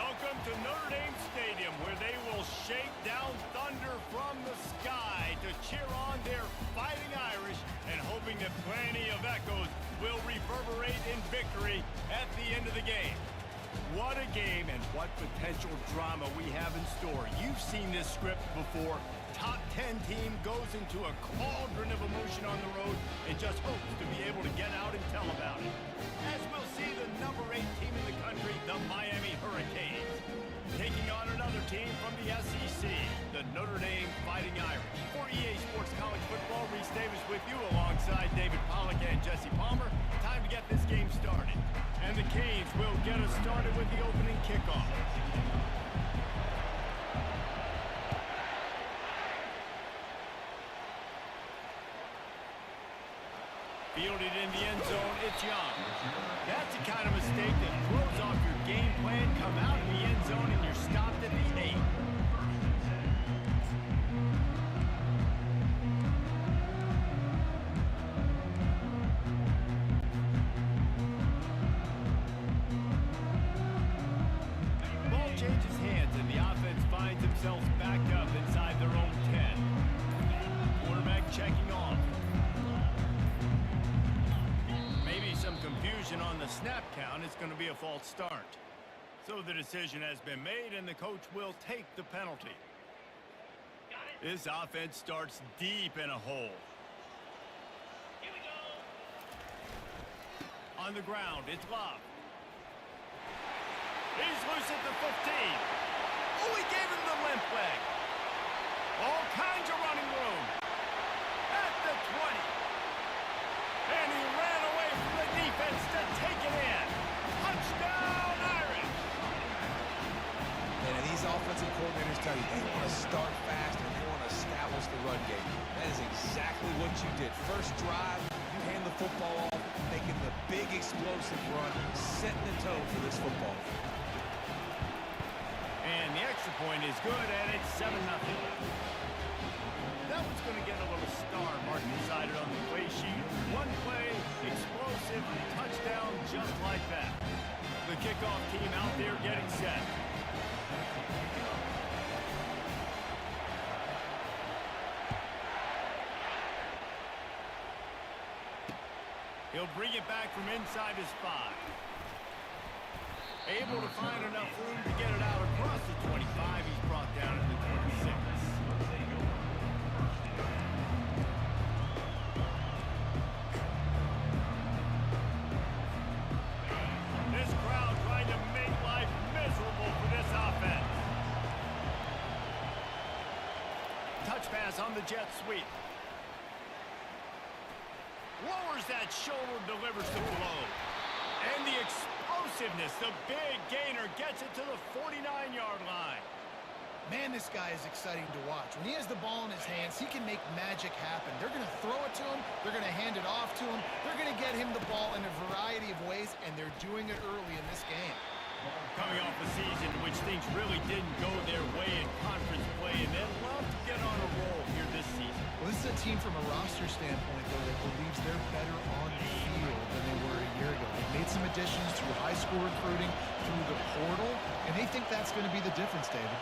Welcome to Notre Dame Stadium, where they will shake down thunder from the sky to cheer on their Fighting Irish and hoping that plenty of echoes will reverberate in victory at the end of the game. What a game and what potential drama we have in store. You've seen this script before. Top 10 team goes into a cauldron of emotion on the road and just hopes to be able to get out and tell about it. As we'll see the number 8 team in the country, the Miami Hurricanes, taking on another team from the SEC, the Notre Dame Fighting Irish. For EA Sports College Football, Reese Davis with you alongside David Pollack and Jesse Palmer. Time to get this game started. And the Canes will get us started with the opening kickoff. Fielded in the end zone, it's Young. That's the kind of mistake that throws off your game plan. Come out in the end zone and you're stopped at the 8. Ball changes hands and the offense finds themselves backed up inside their own 10. Quarterback checking off. Some confusion on the snap count. It's going to be a false start. So the decision has been made and the coach will take the penalty. This offense starts deep in a hole. Here we go. On the ground, it's Love. He's loose at the 15. Oh, he gave him the limp leg. All kinds of running room. At the 20. And he ran away from the defense to take it in. Touchdown, Irish! And these offensive coordinators tell you they want to start fast and they want to establish the run game. That is exactly what you did. First drive, you hand the football off, making the big explosive run, setting the tone for this football. And the extra point is good, and it's 7-0. That one's going to get a little star marked beside it on the play sheet. One play, explosive, touchdown, just like that. The kickoff team out there getting set. He'll bring it back from inside his 5. Able to find enough room to get it out across the 25. He's brought down at the 26. This crowd trying to make life miserable for this offense. Touch pass on the jet sweep. Lowers that shoulder, delivers the blow. And the explosiveness, the big gainer gets it to the 49-yard line. Man, this guy is exciting to watch. When he has the ball in his hands, he can make magic happen. They're going to throw it to him. They're going to hand it off to him. They're going to get him the ball in a variety of ways, and they're doing it early in this game. Coming off a season in which things really didn't go their way in conference play, and they'd love to get on a roll here this season. Well, this is a team from a roster standpoint, though, that believes they're better on the field than they were a year ago. They've made some additions through high school recruiting, through the portal, and they think that's going to be the difference, David.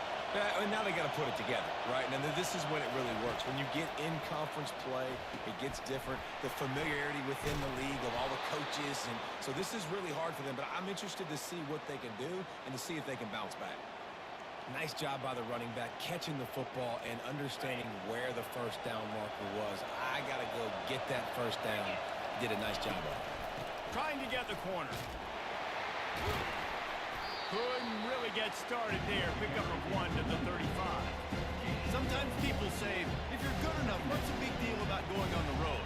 And now they got to put it together, right? And this is when it really works. When you get in conference play, it gets different. The familiarity within the league of all the coaches. And so this is really hard for them. But I'm interested to see what they can do and to see if they can bounce back. Nice job by the running back, catching the football and understanding where the first down marker was. I got to go get that first down. Did a nice job of it. Trying to get the corner. Couldn't really get started there. Pick up of 1 to the 35. Sometimes people say, if you're good enough, what's the big deal about going on the road?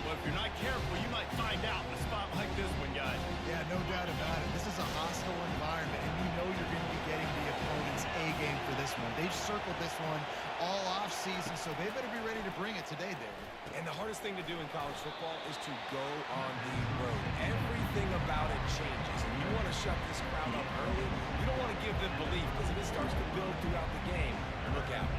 Well, if you're not careful, you might find out in a spot like this one, guys. Yeah, no doubt about it. This is a hostile environment, and you know you're going to be getting the opponent's A-game for this one. They've circled this one all off-season, so they better be ready to bring it today, David. And the hardest thing to do in college football is to go on the road. Everything about it changes, and you want to shut this crowd up early. You don't want to give them belief, because if it starts to build throughout the game, look out.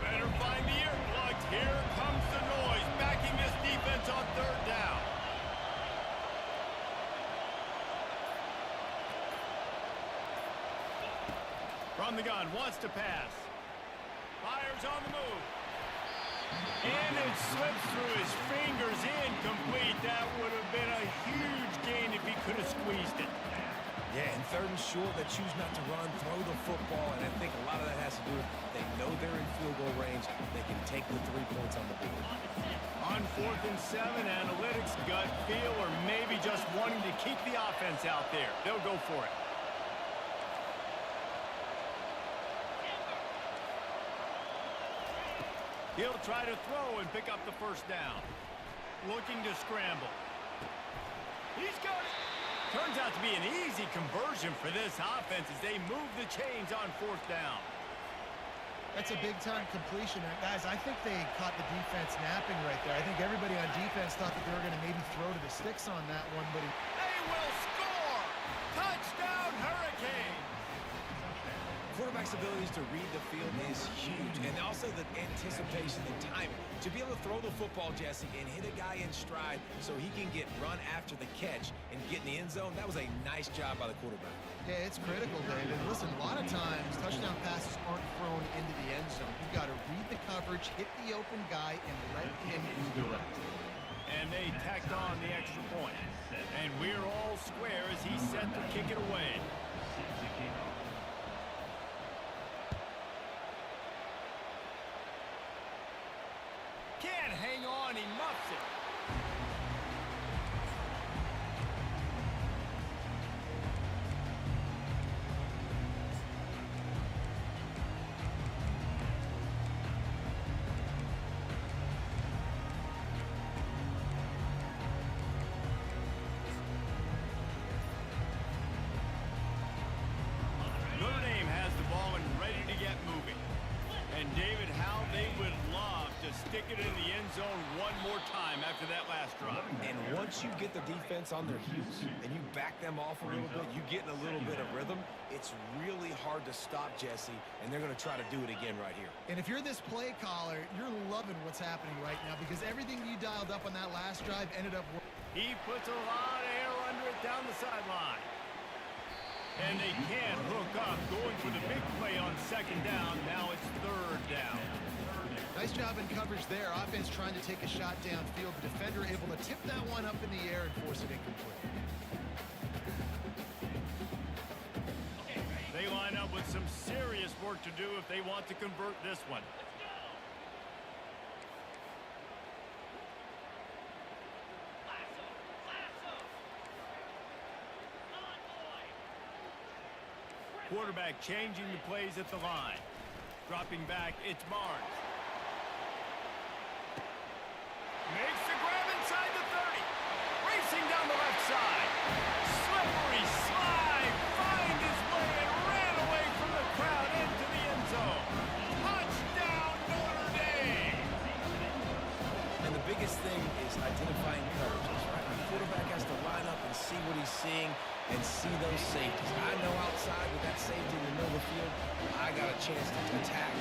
Better find the earplugs. Here comes the noise, backing this defense on 3rd down. From the gun, wants to pass. Fires on the move. And it slips through his fingers, incomplete. That would have been a huge gain if he could have squeezed it. Yeah, and 3rd and short, they choose not to run, throw the football, and I think a lot of that has to do with they know they're in field goal range. They can take the 3 points on the board. On 4th and 7, analytics, gut feel, or maybe just wanting to keep the offense out there. They'll go for it. He'll try to throw and pick up the 1st down. Looking to scramble. He's got it. Turns out to be an easy conversion for this offense as they move the chains on 4th down. That's a big-time completion. And guys, I think they caught the defense napping right there. I think everybody on defense thought that they were going to maybe throw to the sticks on that one, but They will score! Touchdown, Hurricane! Quarterback's abilities to read the field is huge, and also the anticipation and timing. To be able to throw the football, Jesse, and hit a guy in stride so he can get run after the catch and get in the end zone, that was a nice job by the quarterback. yeah, it's critical, David. Listen, a lot of times touchdown passes aren't thrown into the end zone. You've got to read the coverage, hit the open guy, and let him redirect. And they tacked on the extra point. And we're all square as he's set to kick it away. Can't hang on, he muffs it. Notre Dame has the ball and ready to get moving. And David, how they would love to stick it in the end zone one more time after that last drive. And once you get the defense on their heels and you back them off a little bit, you get in a little bit of rhythm, it's really hard to stop Jesse, and they're going to try to do it again right here. And if you're this play caller, you're loving what's happening right now because everything you dialed up on that last drive ended up working. He puts a lot of air under it down the sideline. And they can't hook up, going for the big play on 2nd down. Now it's 3rd down. Nice job in coverage there. Offense trying to take a shot downfield. The defender able to tip that one up in the air and force it incomplete. They line up with some serious work to do if they want to convert this one. Quarterback changing the plays at the line. Dropping back, it's Barnes. Makes the grab inside the 30. Racing down the left side. Slippery slide. Find his way and ran away from the crowd into the end zone. Touchdown, Notre Dame. And the biggest thing is identifying coverages, right? The quarterback has to line up and see what he's seeing and see those safeties. I know outside with that safety in the middle of the field, I got a chance to attack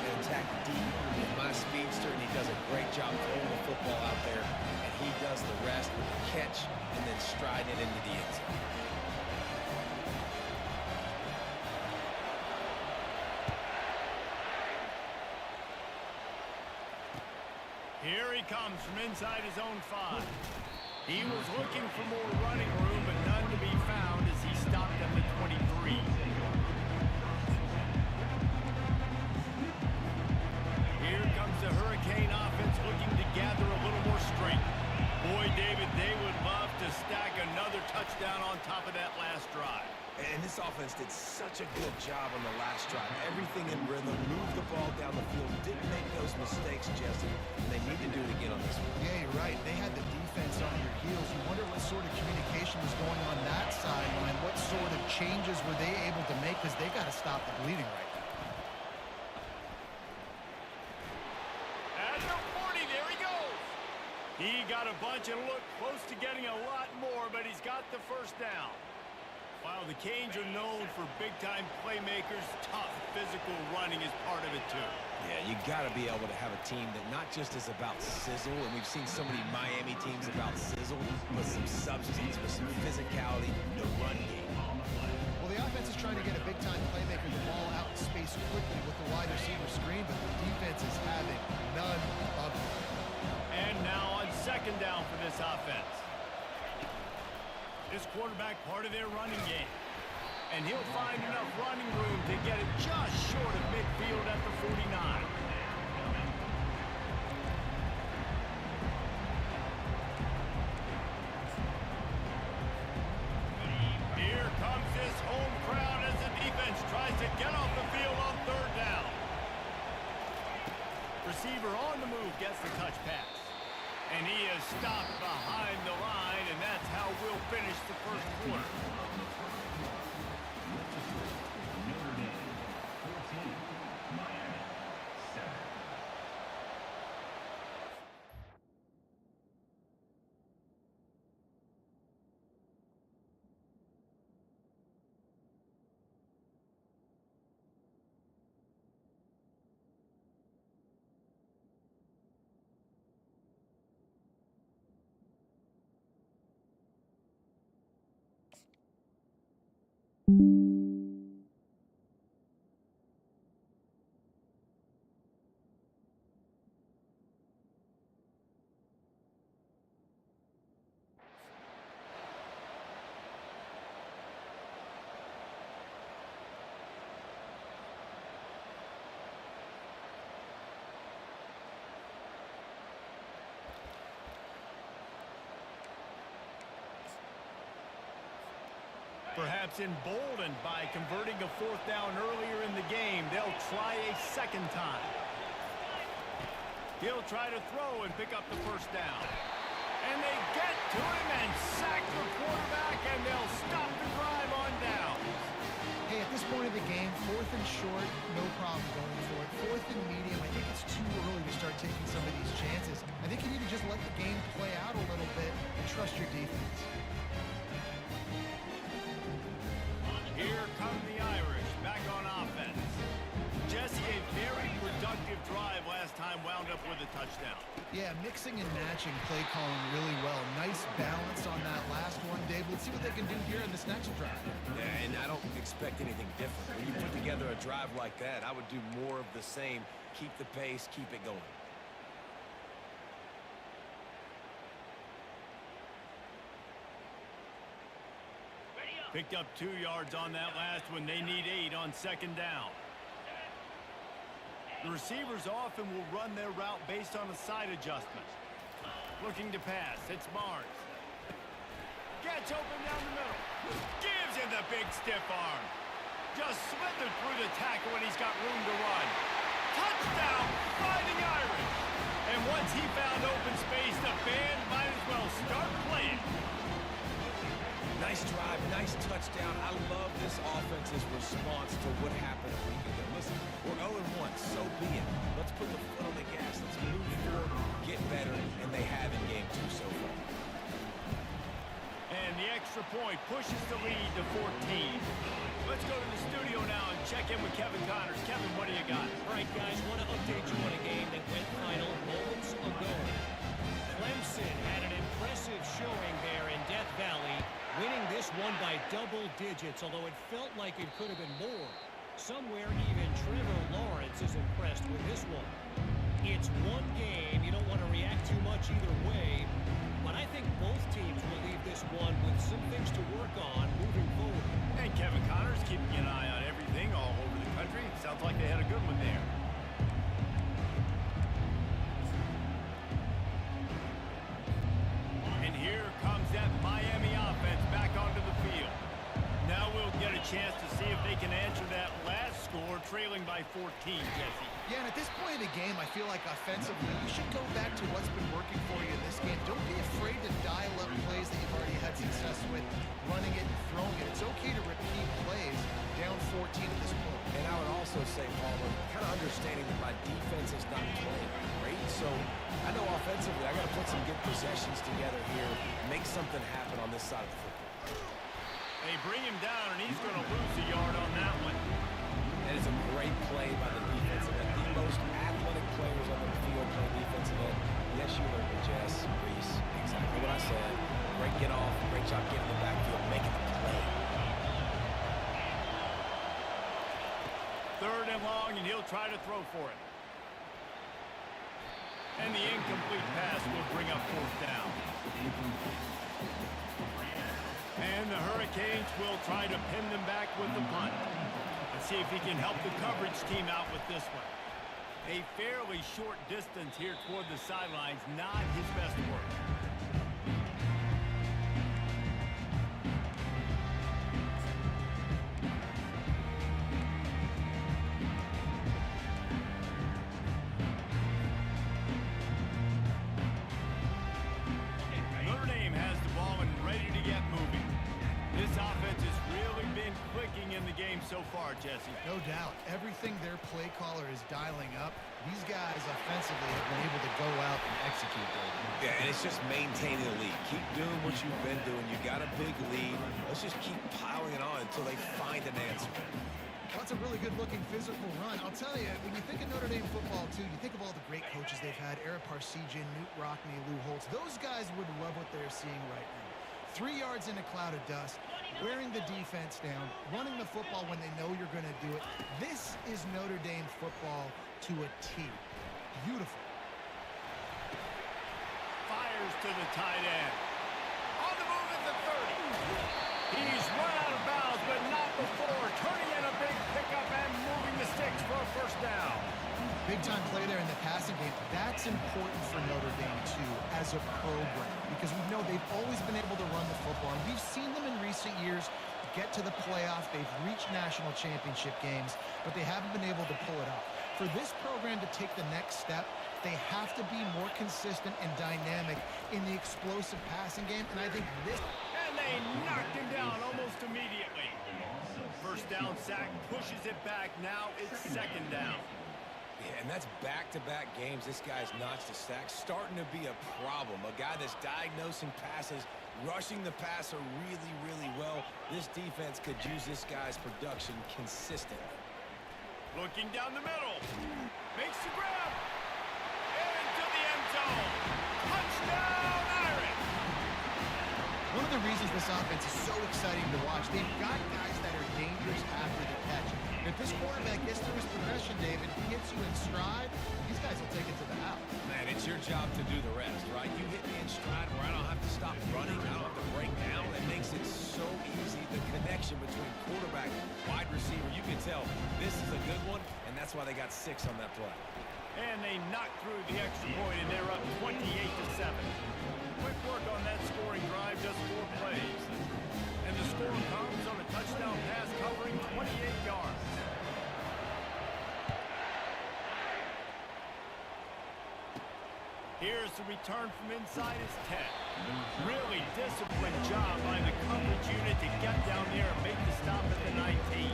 deep with my speedster, and he does a great job throwing the football out there, and he does the rest with the catch and then striding it into the end zone. Here he comes from inside his own 5. He was looking for more running room, but none to be found as he stopped at the 23. Here comes the Hurricane offense looking to gather a little more strength. Boy, David, they would love to stack another touchdown on top of that last drive. And this offense did such a good job on the last drive. Everything in rhythm, moved the ball down the field, didn't make those mistakes, Jesse, and they need to do it again on this one. Yeah, you're right. They had the defense on their heels. You wonder what sort of communication was going on that sideline. What sort of changes were they able to make because they got to stop the bleeding right now. At the 40, there he goes. He got a bunch and looked close to getting a lot more, but he's got the 1st down. While the Canes are known for big-time playmakers, tough physical running is part of it too. Yeah, you got to be able to have a team that not just is about sizzle, and we've seen so many Miami teams about sizzle, but some substance, with some physicality, the run game. Well, the offense is trying to get a big-time playmaker the ball out in space quickly with the wide receiver screen, but the defense is having none of it. And now on second down for this offense. This quarterback part of their running game. And he'll find enough running room to get it just short of midfield at the 49. Here comes this home crowd as the defense tries to get off the field on third down. Receiver on the move gets the touch pass. And he is stopped behind the line, and that's how we'll finish the first quarter. Perhaps emboldened by converting a fourth down earlier in the game, they'll try a second time. He'll try to throw and pick up the first down. And they get to him and sack the quarterback, and they'll stop the drive on down. Hey, at this point of the game, fourth and short, no problem going for it. Fourth and medium, I think it's too early to start taking some of these chances. I think you need to just let the game play out a little bit and trust your defense. Here come the Irish back on offense. Jesse, a very productive drive last time, wound up with a touchdown. Yeah, mixing and matching play calling really well. Nice balance on that last one, Dave. Let's see what they can do here in this next drive. Yeah, and I don't expect anything different. When you put together a drive like that, I would do more of the same. Keep the pace, keep it going. Picked up 2 yards on that last one. They need 8 on second down. The receivers often will run their route based on a side adjustment. Looking to pass. It's Barnes. Gets open down the middle. Gives him the big stiff arm. Just slithered through the tackle and he's got room to run. Touchdown, Fighting Irish. And once he found open space, the band might as well start playing. Nice drive, nice touchdown. I love this offense's response to what happened a week ago. Listen, we're 0-1, so be it. Let's put the foot on the gas. Let's move forward, get better, and they have in game 2 so far. And the extra point pushes the lead to 14. Let's go to the studio now and check in with Kevin Connors. Kevin, what do you got? All right, guys, want to update you on a game that went final moments ago. Clemson had an impressive showing there in Death Valley, winning this one by double digits, although it felt like it could have been more. Somewhere even Trevor Lawrence is impressed with this one. It's one game. You don't want to react too much either way, but I think both teams will leave this one with some things to work on moving forward. And Kevin Connors keeping an eye on everything all over the country. Sounds like they had a good one there. And here comes that Miami offense back onto the field. Now we'll get a chance to see if they can answer that last score, trailing by 14, Jesse. Yeah, and at this point of the game, I feel like offensively, you should go back to what's been working for you in this game. Don't be afraid to dial up plays that you've already had success with, running it and throwing it. It's okay to repeat plays down 14 at this point. And I would also say, Palmer, kind of understanding that my defense is not playing great, so I know offensively I got to put some good possessions together here, make something happen on this side of the football. They bring him down, and he's going to lose a yard on that one. And it's a great play by the defensive end. The most athletic players on the field play defensive end. Yes, you heard me, Jess, Reese. Exactly what I said. Great get off, great job getting in the backfield, making the play. 3rd and long, and he'll try to throw for it. And the incomplete pass will bring up 4th down. And the Hurricanes will try to pin them back with the punt. Let's see if he can help the coverage team out with this one. A fairly short distance here toward the sidelines, not his best work. Notre Dame has the ball and ready to get moving. This offense has really been clicking in the game so far, Jesse. No doubt. Everything their play caller is dialing up, these guys offensively have been able to go out and execute, David. Yeah, and it's just maintaining the lead. Keep doing what you've been doing. You got a big lead. Let's just keep piling it on until they find an answer. Well, that's a really good-looking physical run. I'll tell you, when you think of Notre Dame football, too, you think of all the great coaches they've had, Eric Parsegian, Newt Rockne, Lou Holtz. Those guys would love what they're seeing right now. 3 yards in a cloud of dust, wearing the defense down, running the football when they know you're going to do it. This is Notre Dame football to a T. Beautiful. Fires to the tight end. On the move at the 30. He's run out of bounds, but not before turning in a big pickup and moving the sticks for a 1st down. Big-time play there in the passing game. That's important for Notre Dame, too, as a program, because we know they've always been able to run the football, and we've seen them in recent years get to the playoff. They've reached national championship games, but they haven't been able to pull it off. For this program to take the next step, they have to be more consistent and dynamic in the explosive passing game, and I think this... And they knocked him down almost immediately. 1st down sack, pushes it back. Now it's 2nd down. Yeah, and that's back-to-back games. This guy's notched a sack, starting to be a problem. A guy that's diagnosing passes, rushing the passer really, really well. This defense could use this guy's production consistently. Looking down the middle. Makes the grab. Into the end zone. Touchdown, Irish! One of the reasons this offense is so exciting to watch, they've got guys that are dangerous after the catch. If this quarterback gets through his progression, David, he gets you in stride, these guys will take it to the house. Man, it's your job to do the rest, right? You hit me in stride where I don't have to stop running. I don't have to break down. It makes it so easy. The connection between quarterback, wide receiver, you can tell this is a good one, and that's why they got 6 on that play. And they knocked through the extra point, and they're up 28-7. Quick work on that scoring drive, just 4 plays. And the score comes on a touchdown pass covering 28 yards. Here's the return from inside his 10. Really disciplined job by the coverage unit to get down there and make the stop at the 19.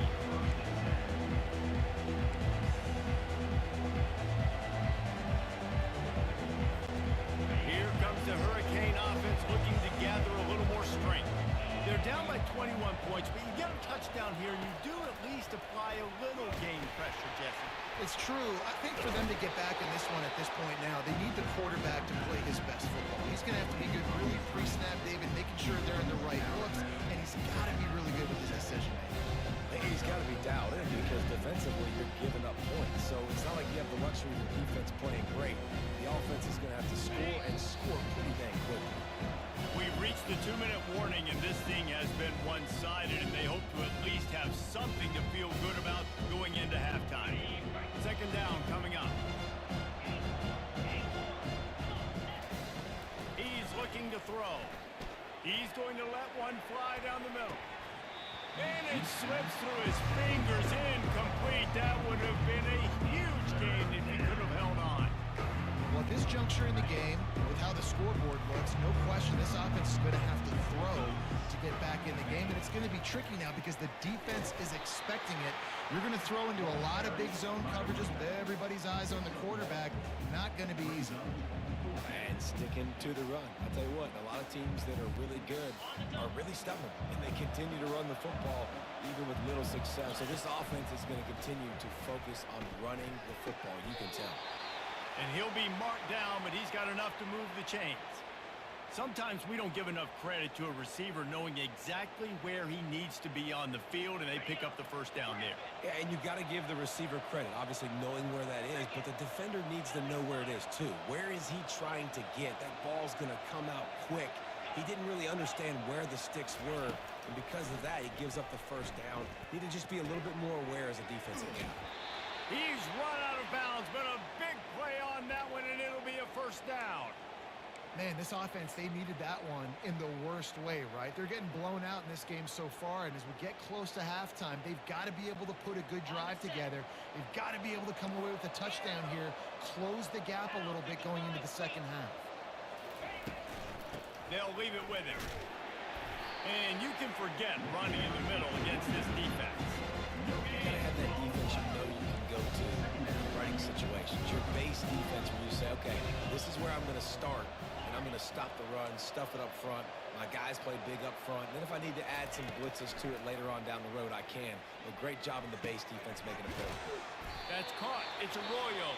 Here comes the Hurricane offense looking to gather a little more strength. They're down by 21 points, but you get a touchdown here, and you do at least apply a little game pressure, Jesse. It's true. I think for them to get back in this one at this point now, they need the quarterback to play his best football. He's going to have to be good really pre-snap, David, making sure they're in the right looks, and he's got to be really good with his decision-making. He's got to be dialed in because defensively you're giving up points. So it's not like you have the luxury of the defense playing great. The offense is going to have to score and score pretty dang quickly. We've reached the 2-minute warning, and this thing has been one-sided, and they hope to at least have something to feel good about going into halftime. 2nd down coming up. He's looking to throw. He's going to let one fly down the middle. And it slips through his fingers, incomplete. That would have been a huge gain if he could have held on. Well, at this juncture in the game, with how the scoreboard looks, no question this offense is going to have to throw to get back in the game, and it's going to be tricky now because the defense is expecting it. You're going to throw into a lot of big zone coverages with everybody's eyes on the quarterback. Not going to be easy. And sticking to the run. I'll tell you what, a lot of teams that are really good are really stubborn, and they continue to run the football even with little success. So this offense is going to continue to focus on running the football, you can tell. And he'll be marked down, but he's got enough to move the chains. Sometimes we don't give enough credit to a receiver knowing exactly where he needs to be on the field, and they pick up the first down there. Yeah, and you got to give the receiver credit, obviously knowing where that is, but the defender needs to know where it is too. Where is he trying to get? That ball's going to come out quick. He didn't really understand where the sticks were, and because of that, he gives up the first down. Need to just be a little bit more aware as a defensive guy. He's run out of bounds, but a big play on that one, and it'll be a first down. Man, this offense, they needed that one in the worst way, right? They're getting blown out in this game so far, and as we get close to halftime, they've got to be able to put a good drive together. They've got to be able to come away with a touchdown here, close the gap a little bit going into the second half. They'll leave it with him. And you can forget running in the middle against this defense. You gotta have that defense you know you can go to in running situations. Your base defense where you say, okay, this is where I'm going to start, and I'm going to stop the run, stuff it up front. My guys play big up front. And then if I need to add some blitzes to it later on down the road, I can. A great job in the base defense making a play. That's caught. It's Arroyo.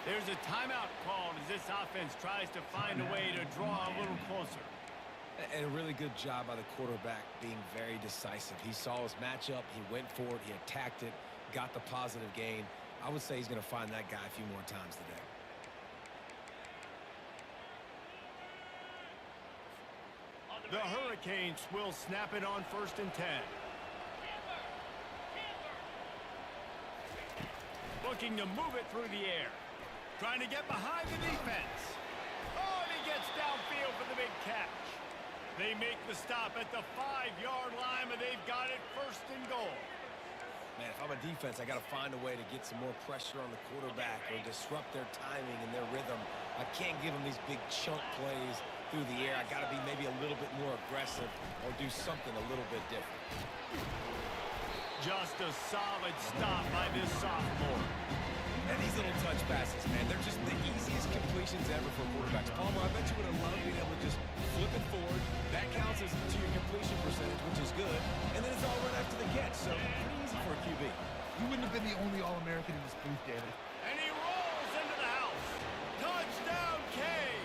There's a timeout called as this offense tries to find a way to draw a little closer. And a really good job by the quarterback being very decisive. He saw his matchup, he went for it, he attacked it, got the positive gain. I would say he's going to find that guy a few more times today. The Hurricanes will snap it on 1st and 10. Looking to move it through the air. Trying to get behind the defense. Oh, and he gets downfield for the big catch. They make the stop at the 5-yard line, but they've got it 1st and goal. Man, if I'm a defense, I got to find a way to get some more pressure on the quarterback or disrupt their timing and their rhythm. I can't give them these big chunk plays through the air. I got to be maybe a little bit more aggressive or do something a little bit different. Just a solid stop by this sophomore. And these little touch passes, man, they're just the easiest completions ever for quarterbacks. Palmer, I bet you would have loved being able to just flip it forward. That counts as to your completion percentage, which is good. And then it's all run after the catch, so pretty easy for a QB. You wouldn't have been the only All-American in this booth, David. And he rolls into the house. Touchdown, Cade.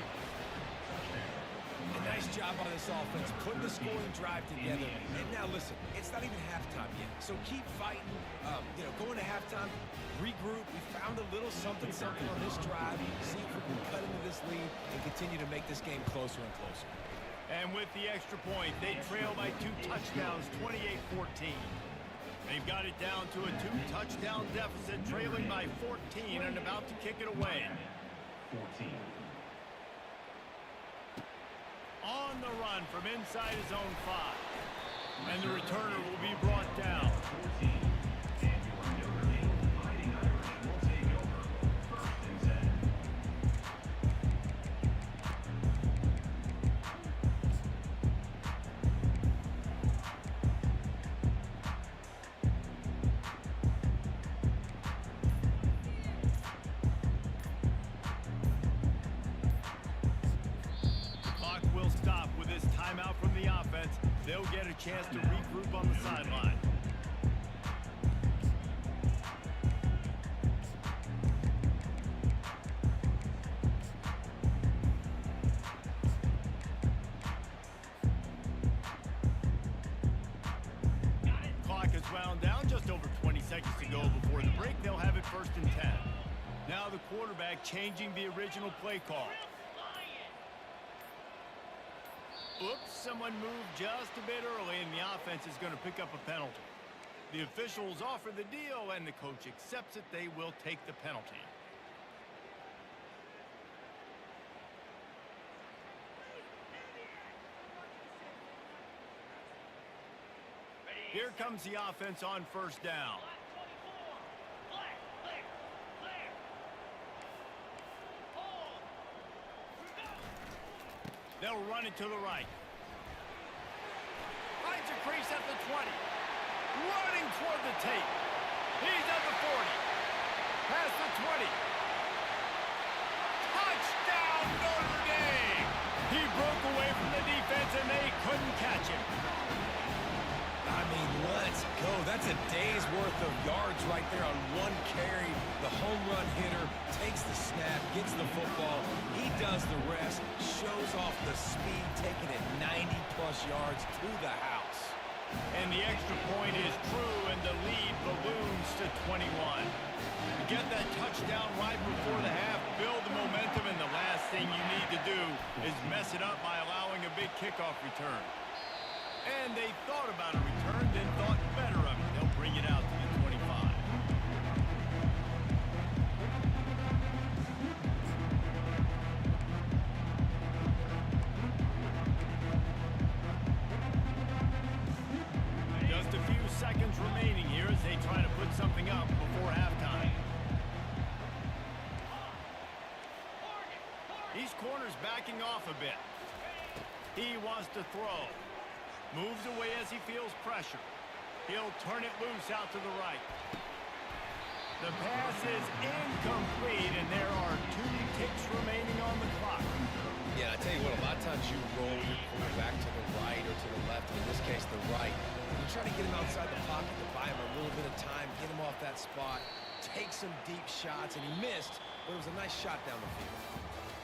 A nice job on this offense, putting the scoring drive together. And now, listen, it's not even halftime yet, so keep fighting. Going to halftime, regroup. We found a little something on this drive. See if we can cut into this lead and continue to make this game closer and closer. And with the extra point, they trail by 2 touchdowns, 28-14. They've got it down to a 2-touchdown deficit, trailing by 14 and about to kick it away. 14. On the run from inside his own 5. And the returner will be brought down. 14. And your Notre Dame Fighting Irish will take over 1st and 10. Clock will stop with this timeout from the offense. They'll get a chance to regroup on the sideline. Clock is wound down, just over 20 seconds to go before the break. They'll have it 1st and 10. Now the quarterback changing the original play call. Oops, someone moved just a bit early, and the offense is going to pick up a penalty. The officials offer the deal, and the coach accepts it. They will take the penalty. Here comes the offense on 1st down. They'll run it to the right. Finds a crease at the 20. Running toward the tape. He's at the 40. Past the 20. Touchdown, Notre Dame! He broke away from the defense, and they couldn't catch him. I mean, let's go. That's a day's worth of yards right there on one carry. The home run hitter takes the snap, gets the football. He does the rest, shows off the speed, taking it 90-plus yards to the house. And the extra point is true, and the lead balloons to 21. Get that touchdown right before the half, build the momentum, and the last thing you need to do is mess it up by allowing a big kickoff return. And they thought about a return, then thought better of it. They'll bring it out to the 25. Just a few seconds remaining here as they try to put something up before halftime. These corners backing off a bit. He wants to throw. Moves away as he feels pressure. He'll turn it loose out to the right. The pass is incomplete, and there are 2 ticks remaining on the clock. Yeah, I tell you what, a lot of times you roll your quarterback to the right or to the left, in this case the right. You try to get him outside the pocket to buy him a little bit of time, get him off that spot, take some deep shots, and he missed, but it was a nice shot down the field.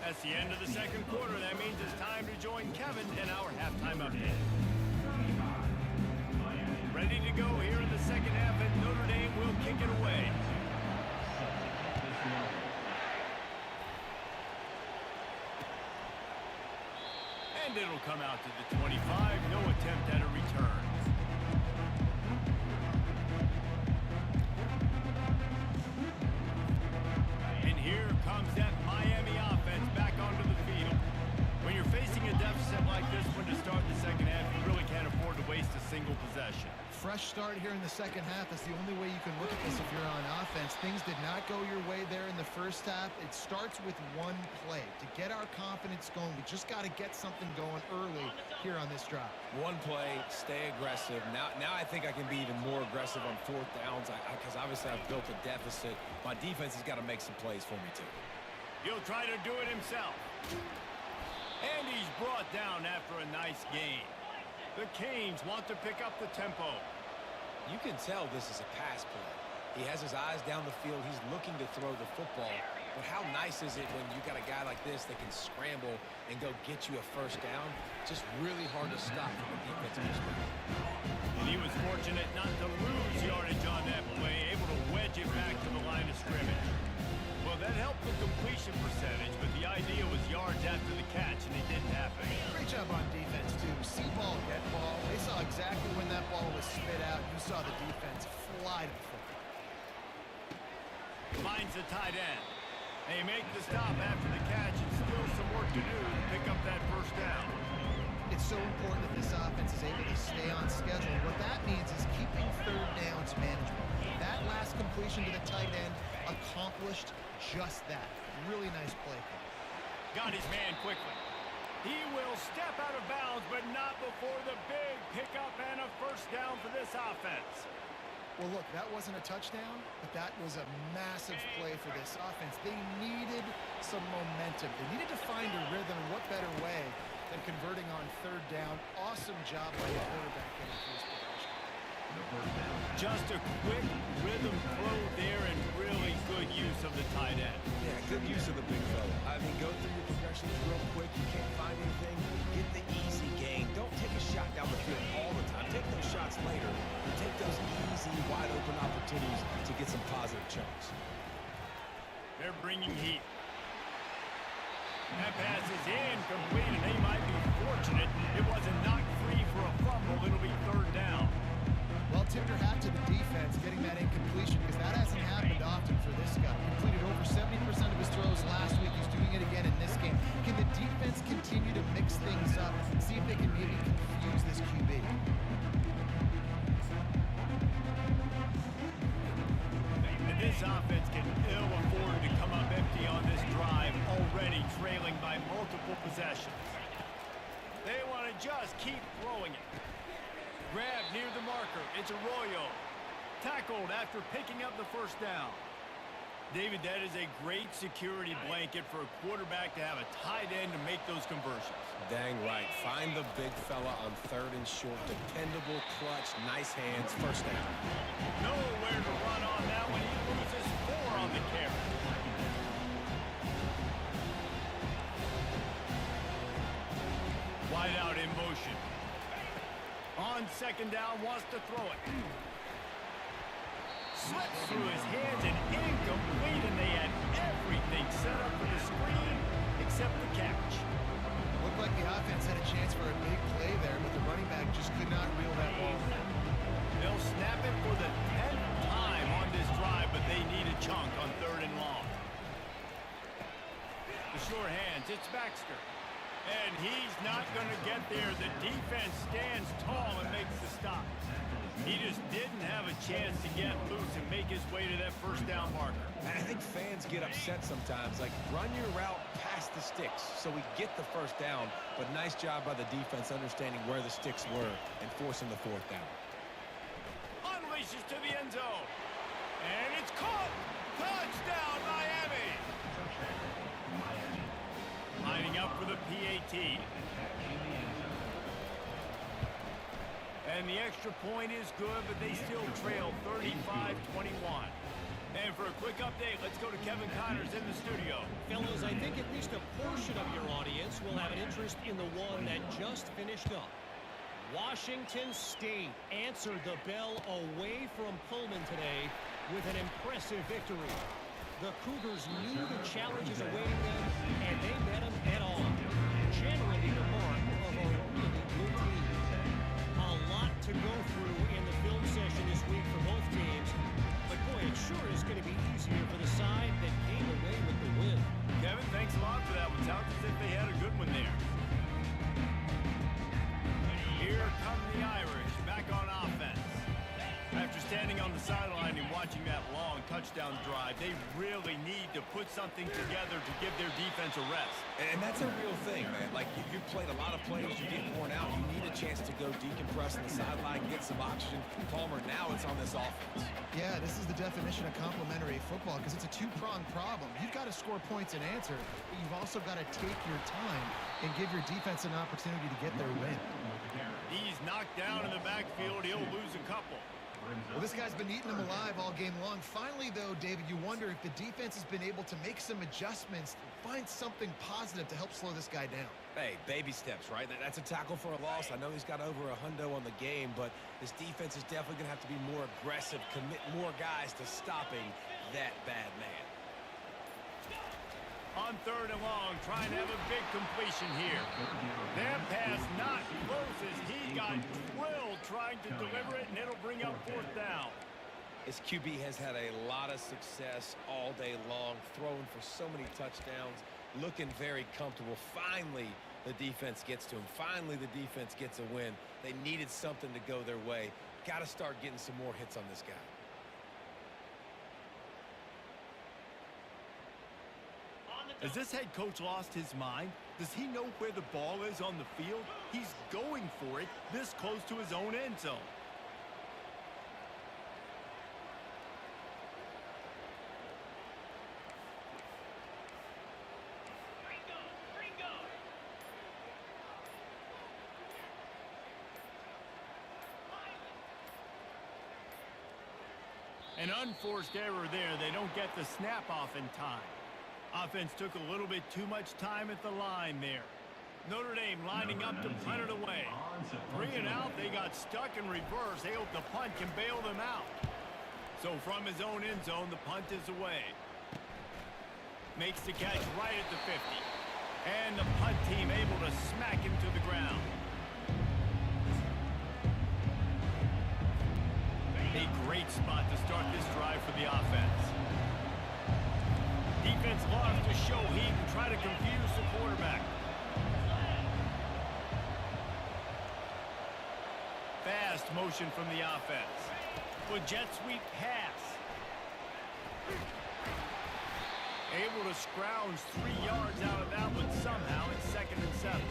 That's the end of the second quarter. That means it's time to join Kevin in our halftime update. Ready to go here in the second half, and Notre Dame will kick it away. And it'll come out to the 25. No attempt at a return. And here comes that Miami offense back onto the field. When you're facing a deficit like this one to start the second half, you really can't afford to waste a single possession. Fresh start here in the second half is the only way you can look at this if you're on offense. Things did not go your way there in the first half. It starts with one play. To get our confidence going, we just got to get something going early here on this drive. One play, stay aggressive. Now I think I can be even more aggressive on 4th downs because obviously I've built a deficit. My defense has got to make some plays for me too. He'll try to do it himself. And he's brought down after a nice gain. The Canes want to pick up the tempo. You can tell this is a pass play. He has his eyes down the field. He's looking to throw the football. But how nice is it when you got a guy like this that can scramble and go get you a first down? Just really hard to stop from a defensive perspective. And he was fortunate not to lose yardage on that play, able to wedge it back to the line of scrimmage. Well, that helped the completion percentage, but the idea was yards after the catch, and it didn't happen. Great job on defense, too. See ball, get ball. They saw exactly when that ball was spit out. You saw the defense fly to the football. Finds the tight end. They make the stop after the catch, and still some work to do to pick up that first down. It's so important that this offense is able to stay on schedule. What that means is keeping 3rd downs manageable. That last completion to the tight end accomplished just that. Really nice play. Got his man quickly. He will step out of bounds, but not before the big pickup and a first down for this offense. Well, look, that wasn't a touchdown, but that was a massive play for this offense. They needed some momentum. They needed to find a rhythm, and what better way than converting on 3rd down. Awesome job by the quarterback getting first possession. Just a quick rhythm throw there and really good use of the tight end. Yeah, good use of the big fella. I mean, go through your progressions real quick. You can't find anything. Get the easy gain. Don't take a shot down the field all the time. Take those shots later. And take those easy, wide-open opportunities to get some positive chunks. They're bringing heat. That pass is incomplete, and they might be fortunate it wasn't knocked free for a fumble. It'll be 3rd down. Well, tip your hat to the defense getting that incompletion because that hasn't happened often for this guy. Completed over 70% of his throws last week. He's doing it again in this game. Can the defense continue to mix things up and see if they can maybe confuse this QB? And this offense can ill afford to come up empty on this drive, already trailing by multiple possessions. They want to just keep throwing it. Grab near the marker. It's Arroyo. Tackled after picking up the first down. David, that is a great security blanket for a quarterback to have a tight end to make those conversions. Dang right. Find the big fella on 3rd and short. Dependable, clutch, nice hands, first down. Nowhere to run on that one. He loses 4 on the carry. second down, wants to throw it. Slips through his hands and incomplete, and they had everything set up for the screen except the catch. Looked like the offense had a chance for a big play there, but the running back just could not reel that ball in. They'll snap it for the 10th time on this drive, but they need a chunk on 3rd and long. The sure hands, it's Baxter. And he's not going to get there. The defense stands tall and makes the stop. He just didn't have a chance to get loose and make his way to that first down marker. And I think fans get upset sometimes, like run your route past the sticks so we get the first down, but nice job by the defense understanding where the sticks were and forcing the 4th down. Unleashes to the end zone. And it's caught. Touchdown, Miami. Lining up for the PAT. And the extra point is good, but they still trail 35-21. And for a quick update, let's go to Kevin Connors in the studio. Fellows, I think at least a portion of your audience will have an interest in the one that just finished up. Washington State answered the bell away from Pullman today with an impressive victory. The Cougars knew the challenges awaiting them, and they met them head-on. Generally the mark of a really good team. A lot to go through in the film session this week for both teams, but boy, it sure is going to be easier for the side that came away with the win. Kevin, thanks a lot for that one. Sounds as if they had a good one there. Here come the Irish, back on offense. After standing on the sideline and watching that long touchdown drive, they really need to put something together to give their defense a rest. And that's a real thing, man. Like, you've played a lot of plays, you get worn out, you need a chance to go decompress on the sideline, get some oxygen. Palmer, now it's on this offense. Yeah, this is the definition of complementary football because it's a two-pronged problem. You've got to score points and answer, but you've also got to take your time and give your defense an opportunity to get their win. He's knocked down in the backfield. He'll lose a couple. Well, this guy's been eating them alive all game long. Finally, though, David, you wonder if the defense has been able to make some adjustments, find something positive to help slow this guy down. Hey, baby steps, right? That's a tackle for a loss. I know he's got over a hundo on the game, but this defense is definitely going to have to be more aggressive, commit more guys to stopping that bad man. On 3rd and long, trying to have a big completion here. That pass not close as he got drilled trying to deliver it, and it'll bring up 4th down. His QB has had a lot of success all day long, throwing for so many touchdowns, looking very comfortable. Finally, the defense gets to him. Finally, the defense gets a win. They needed something to go their way. Got to start getting some more hits on this guy. Has this head coach lost his mind? Does he know where the ball is on the field? He's going for it this close to his own end zone. An unforced error there. They don't get the snap off in time. Offense took a little bit too much time at the line there. Notre Dame lining up to punt it away. 3 and out, they got stuck in reverse. They hope the punt can bail them out. So from his own end zone, the punt is away. Makes the catch right at the 50. And the punt team able to smack him to the ground. A great spot to start this drive for the offense. Defense loves to show heat and try to confuse the quarterback. Fast motion from the offense. With jet sweep pass. Able to scrounge 3 yards out of that one somehow. It's 2nd and 7.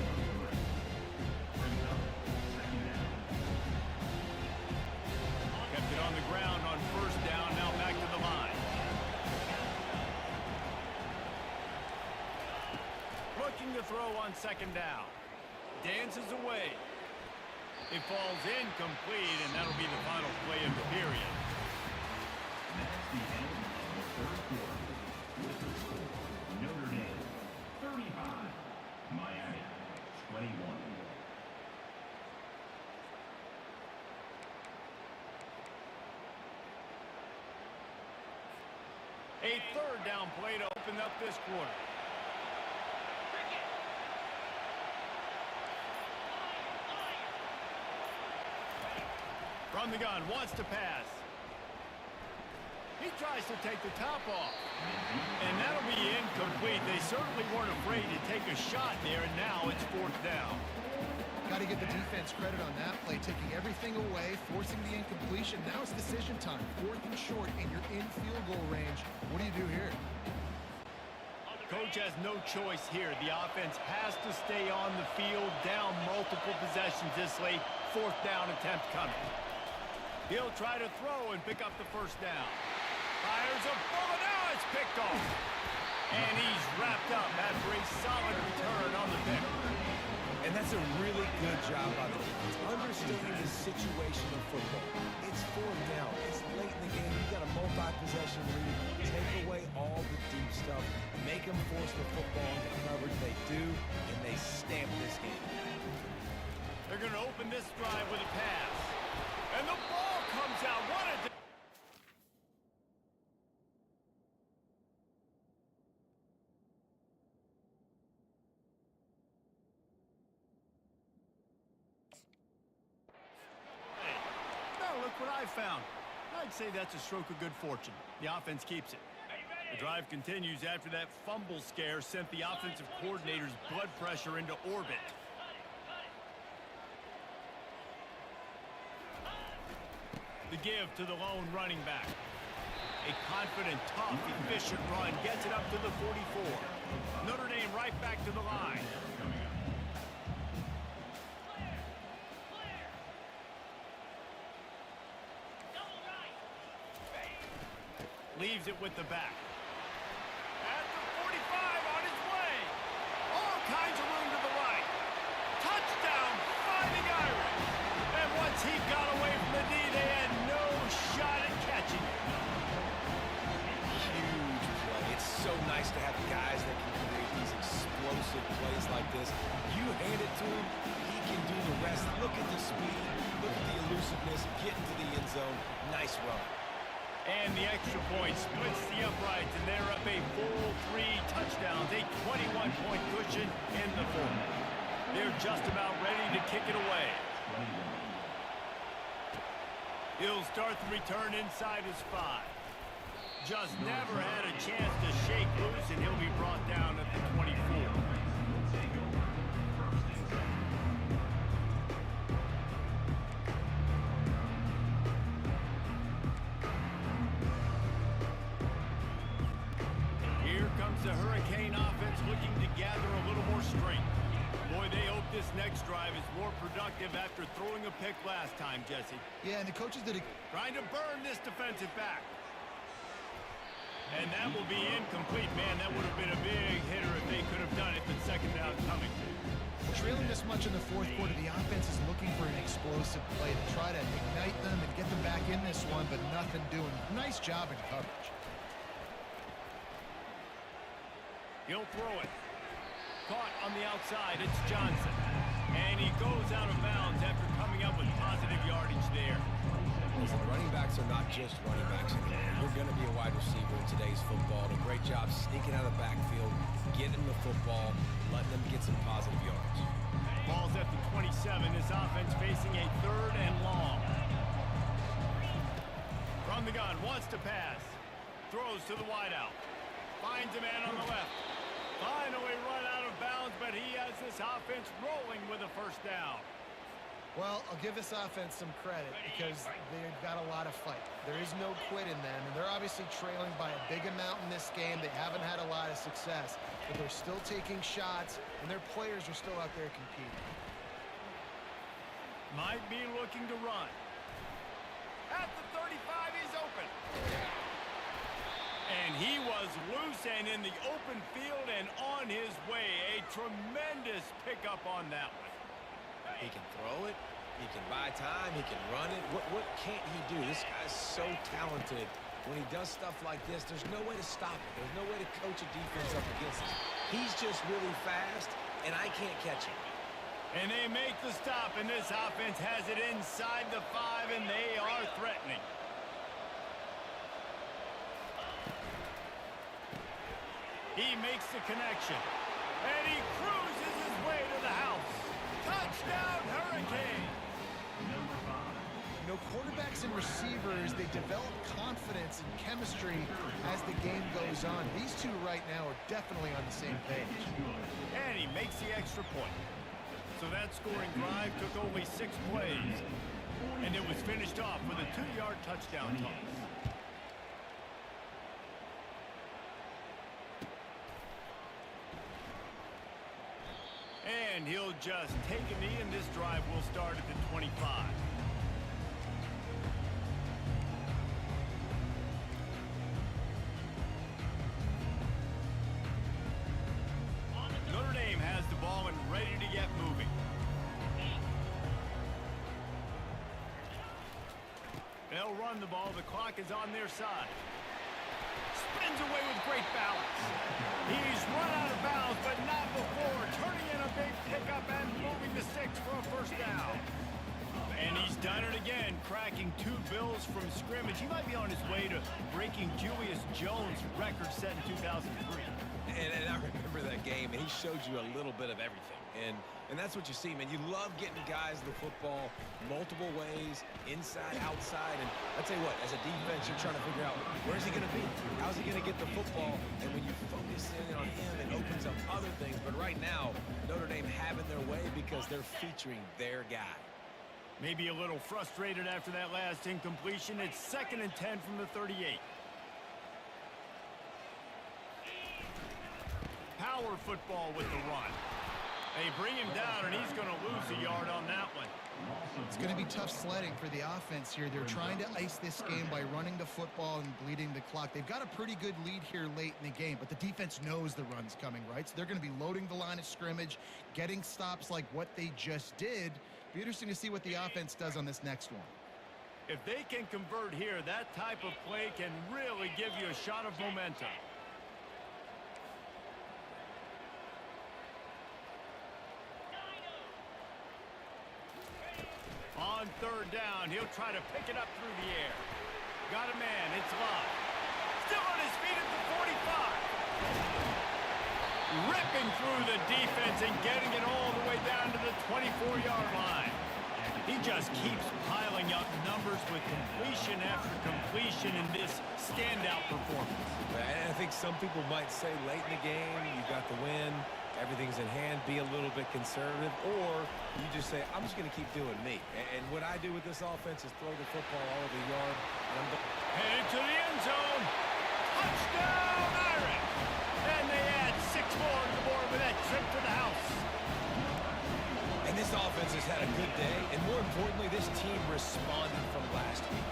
Kept it on the ground on 1st down. Now back to the line. Looking to throw on 2nd down. Dances away. It falls incomplete, and that'll be the final play of the period. That's the end of the 3rd quarter. Notre Dame 35, Miami 21. A third down play to open up this quarter. From the gun, wants to pass. He tries to take the top off. And that'll be incomplete. They certainly weren't afraid to take a shot there, and now it's fourth down. Got to give the defense credit on that play, taking everything away, forcing the incompletion. Now it's decision time. Fourth and short, and you're in field goal range. What do you do here? Coach has no choice here. The offense has to stay on the field, down multiple possessions this late. Fourth down attempt coming. He'll try to throw and pick up the first down. Fires a bullet. Now it's picked off. And he's wrapped up after a solid return on the pick. And that's a really good job by the defense, understanding the situation of football. It's fourth down. It's late in the game. You've got a multi-possession lead. Take away all the deep stuff. Make them force the football into coverage. They do, and they stamp this game. They're going to open this drive with a pass. And the ball comes out. What a... Look what I found. I'd say that's a stroke of good fortune. The offense keeps it. The drive continues after that fumble scare sent the offensive coordinator's blood pressure into orbit. The give to the lone running back. A confident, tough, efficient run gets it up to the 44. Notre Dame right back to the line. Leaves it with the back. At the 45 on his way. All kinds of room to the right. Touchdown, Fighting Irish. And once he got away from the D, they had no shot at catching it. Huge play. It's so nice to have guys that can create these explosive plays like this. You hand it to him, he can do the rest. Look at the speed. Look at the elusiveness. Get into the end zone. Nice run. And the extra point splits the uprights, and they're up a full 3 touchdowns, a 21-point cushion in the fourth. They're just about ready to kick it away. He'll start the return inside his 5. Just never had a chance to shake loose, and he'll be brought down at the 24. The Hurricane offense looking to gather a little more strength. Boy, they hope this next drive is more productive after throwing a pick last time, Jesse. Yeah, and the coaches did a... Trying to burn this defensive back. And that will be incomplete. Man, that would have been a big hitter if they could have done it, but second down coming. Trailing this much in the fourth quarter, the offense is looking for an explosive play to try to ignite them and get them back in this one, but nothing doing. Nice job in coverage. He'll throw it. Caught on the outside. It's Johnson. And he goes out of bounds after coming up with positive yardage there. Listen, running backs are not just running backs anymore. You're going to be a wide receiver in today's football. And a great job sneaking out of the backfield, getting the football, letting them get some positive yards. Ball's at the 27. This offense facing a third and long. From the gun, wants to pass. Throws to the wideout. Finds a man on the left. Finally run out of bounds, but he has this offense rolling with a first down. Well, I'll give this offense some credit because they've got a lot of fight. There is no quit in them, and they're obviously trailing by a big amount in this game. They haven't had a lot of success, but they're still taking shots, and their players are still out there competing. Might be looking to run. At the 35, he's open. And he was loose and in the open field and on his way. A tremendous pickup on that one. He can throw it. He can buy time. He can run it. What can't he do? This guy's so talented. When he does stuff like this, there's no way to stop it. There's no way to coach a defense up against him. He's just really fast, and I can't catch him. And they make the stop, and this offense has it inside the 5, and they are threatening. He makes the connection. And he cruises his way to the house. Touchdown, Hurricane! You know, quarterbacks and receivers, they develop confidence and chemistry as the game goes on. These two right now are definitely on the same page. And he makes the extra point. So that scoring drive took only 6 plays. And it was finished off with a 2-yard touchdown toss. And he'll just take a knee, and this drive will start at the 25. Notre Dame has the ball and ready to get moving. They'll run the ball. The clock is on their side. Spins away with great balance. He's run out of bounds, but not before. Turning in a big pickup and moving the sticks for a first down. And he's done it again, cracking 2 bills from scrimmage. He might be on his way to breaking Julius Jones' record set in 2003. And I remember that game, and he showed you a little bit of everything. And that's what you see, man. You love getting guys the football multiple ways, inside, outside. And I tell you what, as a defense, you're trying to figure out where's he going to be? How's he going to get the football? And when you focus in on him, it opens up other things. But right now, Notre Dame having their way because they're featuring their guy. Maybe a little frustrated after that last incompletion. It's 2nd and 10 from the 38. Power football with the run. They bring him down, and he's going to lose a yard on that one. It's going to be tough sledding for the offense here. They're trying to ice this game by running the football and bleeding the clock. They've got a pretty good lead here late in the game, but the defense knows the run's coming, right? So they're going to be loading the line of scrimmage, getting stops like what they just did. Be interesting to see what the offense does on this next one. If they can convert here, that type of play can really give you a shot of momentum. On 3rd down, he'll try to pick it up through the air. Got a man, it's Love. Still on his feet at the 45. Ripping through the defense and getting it all the way down to the 24-yard line. He just keeps piling up numbers with completion after completion in this standout performance. And I think some people might say late in the game, you got the win, everything's in hand, be a little bit conservative, or you just say, I'm just going to keep doing me. And what I do with this offense is throw the football all over the yard. Headed to the end zone. Touchdown, Irish! And they add 6 more to the board with that trip to the house. And this offense has had a good day, and more importantly, this team responded from last week.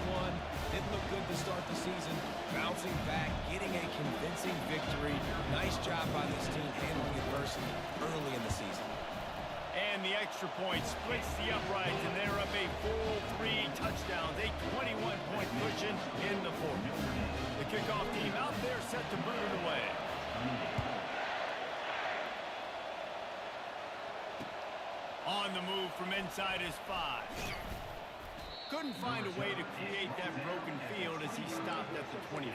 0-1, didn't look good to start the season, bouncing back, getting a convincing victory. Nice job by this team handling adversity early in the season. And the extra point splits the uprights, and they're up a full 3 touchdowns, a 21-point cushion in the 4th. The kickoff team out there set to boot it away. On the move from inside his 5. Couldn't find a way to create that broken field as he stopped at the 25.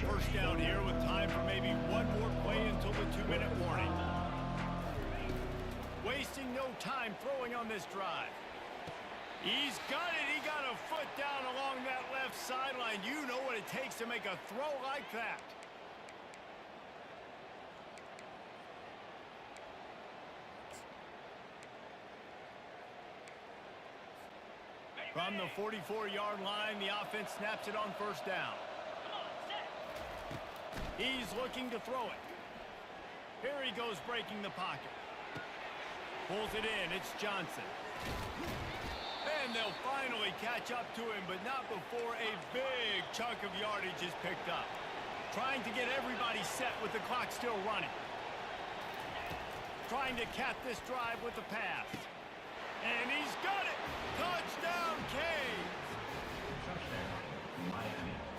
First down here with time for maybe one more play until the 2-minute warning. Wasting no time throwing on this drive. He's got it. He got a foot down along that left sideline. You know what it takes to make a throw like that. From the 44-yard line, the offense snaps it on 1st down. He's looking to throw it. Here he goes breaking the pocket. Pulls it in. It's Johnson. And they'll finally catch up to him, but not before a big chunk of yardage is picked up. Trying to get everybody set with the clock still running. Trying to cap this drive with the pass. And he's got it! Touchdown, Canes!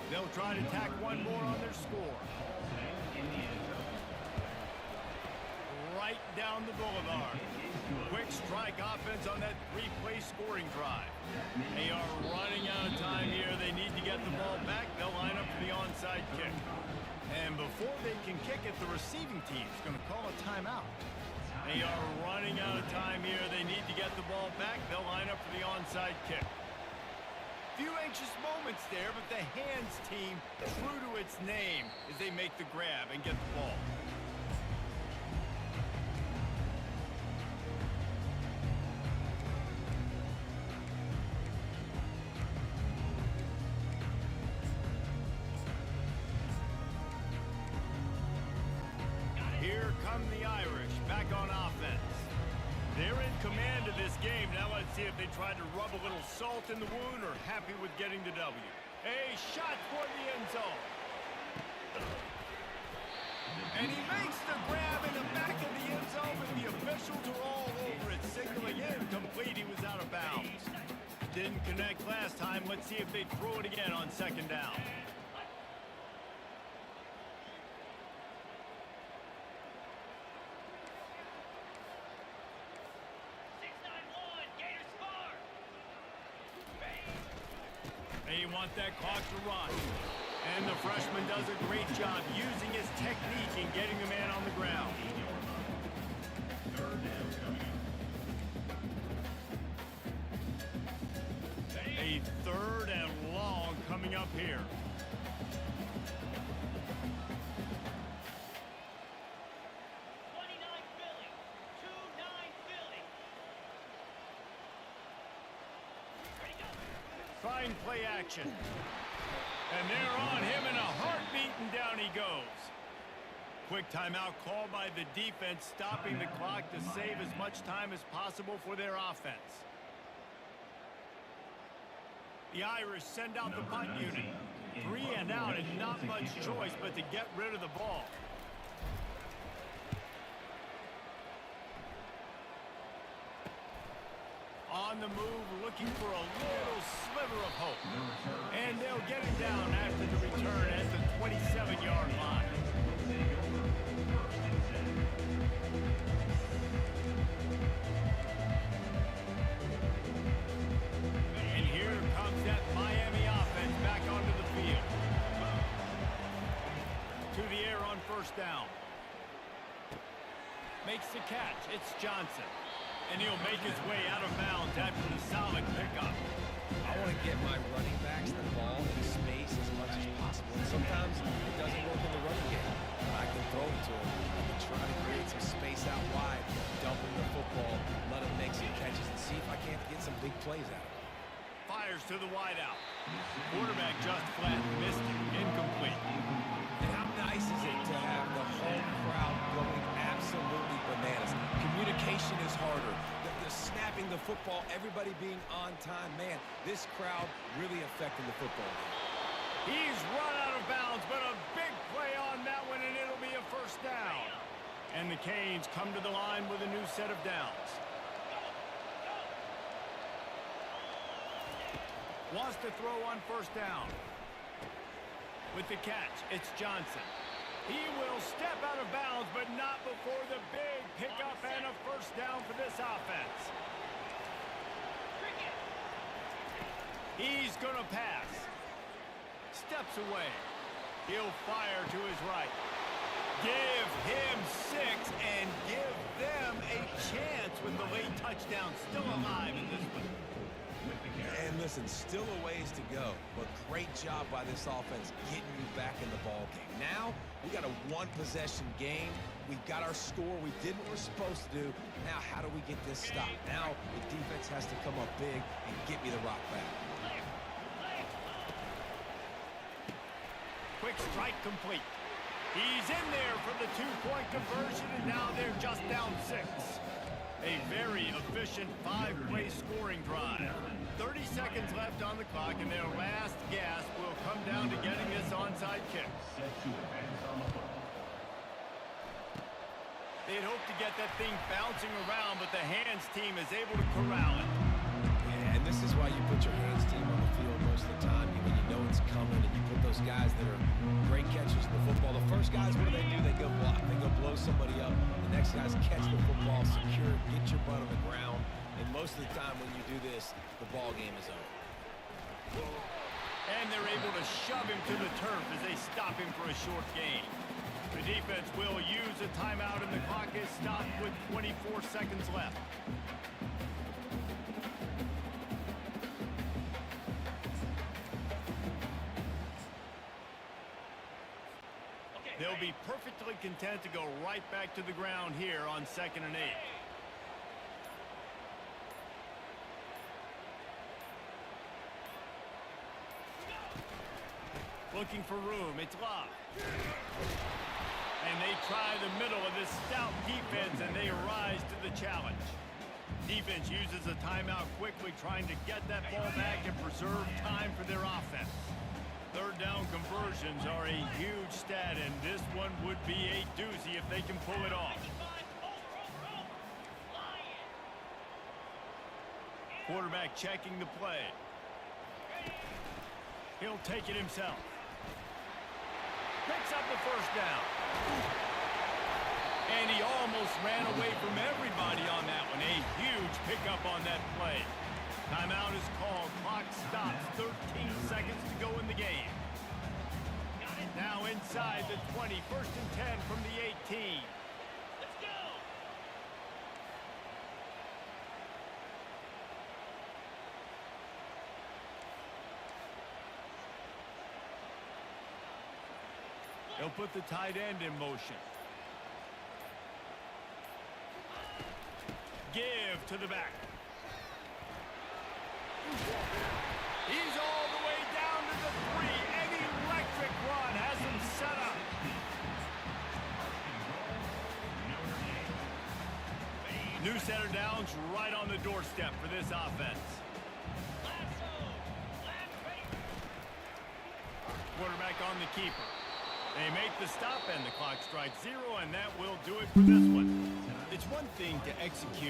They'll try to tack one more on their score. Right down the boulevard. Quick strike offense on that 3-play scoring drive. They are running out of time here. They need to get the ball back. They'll line up for the onside kick. And before they can kick it, the receiving team is going to call a timeout. They are running out of time here. They need to get the ball back. They'll line up for the onside kick. Few anxious moments there, but the hands team, true to its name, as they make the grab and get the ball. Here come the Irish, back on offense. They're in command of this game. Now let's see if they try to rub a little salt in the wound or happy with getting the W. A shot for the end zone. And he makes the grab in the back of the end zone, but the officials are all over it, signaling incomplete. He was out of bounds. Didn't connect last time. Let's see if they throw it again on second down. They want that clock to run. And the freshman does a great job using his technique and getting the man on the ground. A third and long coming up here. Fine play action. And they're on him in a heartbeat, and down he goes. Quick timeout called by the defense, stopping the clock to save as much time as possible for their offense. The Irish send out the punt unit. 3 and out and not much choice but to get rid of the ball. On the move, looking for a little sliver of hope. And they'll get it down after the return at the 27-yard line. And here comes that Miami offense back onto the field. To the air on first down. Makes the catch. It's Johnson. And he'll make his way out of bounds after the solid pickup. I want to get my running backs the ball in space as much as possible. And sometimes it doesn't work in the running game. But I can throw it to him. I can try to create some space out wide, dump him the football, let him make some catches, and see if I can't get some big plays out of him. Fires to the wideout. Quarterback just flat missed it. Incomplete. And how nice is it to have the whole crowd going absolutely bananas? Communication is harder. The snapping the football, everybody being on time. Man, this crowd really affecting the football game. He's run out of bounds, but a big play on that one, and it'll be a first down. And the Canes come to the line with a new set of downs. Wants to throw on first down. With the catch, it's Johnson. He will step out of bounds, but not before the big pickup and a first down for this offense. He's going to pass. Steps away. He'll fire to his right. Give him 6 and give them a chance with the late touchdown still alive in this one. And listen, still a ways to go, but great job by this offense getting you back in the ball game. Now, we got a one-possession game. We got our score. We did what we're supposed to do. Now, how do we get this stopped? Now, the defense has to come up big and get me the rock back. Quick strike complete. He's in there for the two-point conversion, and now they're just down 6. A very efficient 5-play scoring drive. 30 seconds left on the clock, and their last gasp will come down to getting this onside kick. They'd hope to get that thing bouncing around, but the hands team is able to corral it. Yeah, and this is why you put your hands team on the field most of the time when you know it's coming, and you put those guys that are great catchers in the football. The first guys, what do? They go block. They go blow somebody up. The next guys catch the football, secure, get your butt on the ground, And most of the time when you do this, the ball game is over. And they're able to shove him to the turf as they stop him for a short gain. The defense will use a timeout, and the clock is stopped with 24 seconds left. They'll be perfectly content to go right back to the ground here on 2nd and 8. Looking for room. It's Love. And they try the middle of this stout defense, and they rise to the challenge. Defense uses a timeout quickly, trying to get that ball back and preserve time for their offense. Third down conversions are a huge stat, and this one would be a doozy if they can pull it off. Quarterback checking the play. He'll take it himself. Picks up the first down. And he almost ran away from everybody on that one. A huge pickup on that play. Timeout is called. Clock stops. 13 seconds to go in the game. Now inside the 20. 1st and 10 from the 18. Let's go. They'll put the tight end in motion. Give to the back. He's all the way down to the 3. An electric run has him set up. New center downs right on the doorstep for this offense. Quarterback on the keeper. They make the stop, and the clock strikes 0, and that will do it for this one. It's one thing to execute